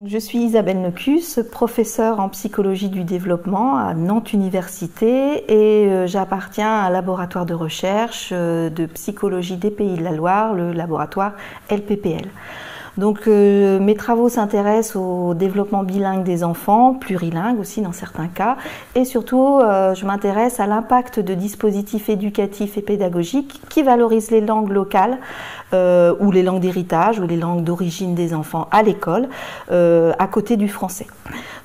Je suis Isabelle Nocus, professeure en psychologie du développement à Nantes Université et j'appartiens à un laboratoire de recherche de psychologie des Pays de la Loire, le laboratoire LPPL. Donc mes travaux s'intéressent au développement bilingue des enfants, plurilingue aussi dans certains cas, et surtout je m'intéresse à l'impact de dispositifs éducatifs et pédagogiques qui valorisent les langues locales ou les langues d'héritage ou les langues d'origine des enfants à l'école à côté du français.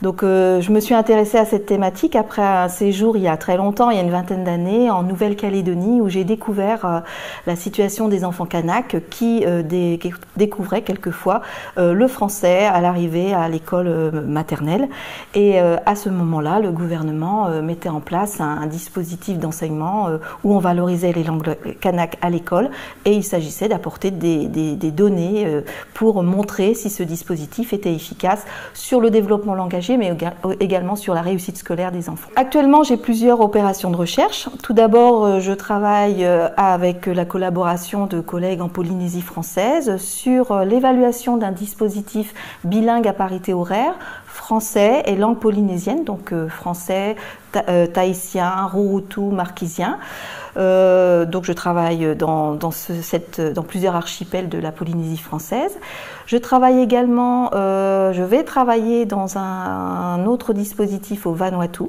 Donc je me suis intéressée à cette thématique après un séjour il y a très longtemps, il y a une vingtaine d'années, en Nouvelle-Calédonie où j'ai découvert la situation des enfants kanaks qui découvraient quelquefois le français à l'arrivée à l'école maternelle. Et à ce moment-là, le gouvernement mettait en place un dispositif d'enseignement où on valorisait les langues kanaks à l'école et il s'agissait d'apporter des données pour montrer si ce dispositif était efficace sur le développement langagier mais également sur la réussite scolaire des enfants. Actuellement, j'ai plusieurs opérations de recherche. Tout d'abord, je travaille avec la collaboration de collègues en Polynésie française sur l'évaluation d'un dispositif bilingue à parité horaire, français et langue polynésienne, donc français, tahitien, rouroutou, marquisien. Donc je travaille dans plusieurs archipels de la Polynésie française. Je travaille également, je vais travailler dans un autre dispositif au Vanuatu.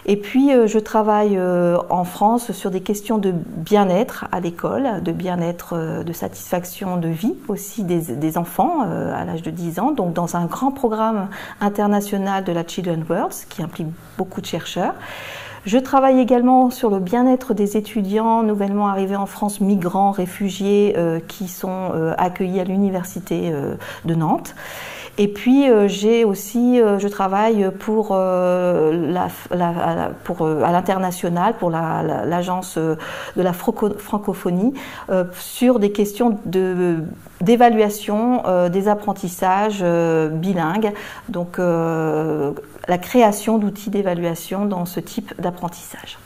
Et puis je travaille en France sur des questions de bien-être à l'école, de bien-être, de satisfaction de vie aussi des enfants à l'âge de 10 ans, donc dans un grand programme international de la Children's World qui implique beaucoup de chercheurs. Je travaille également sur le bien-être des étudiants nouvellement arrivés en France, migrants, réfugiés qui sont accueillis à l'université de Nantes. Et puis je travaille à l'international pour l'agence de la francophonie sur des questions d'évaluation des apprentissages bilingues, donc la création d'outils d'évaluation dans ce type d'apprentissage.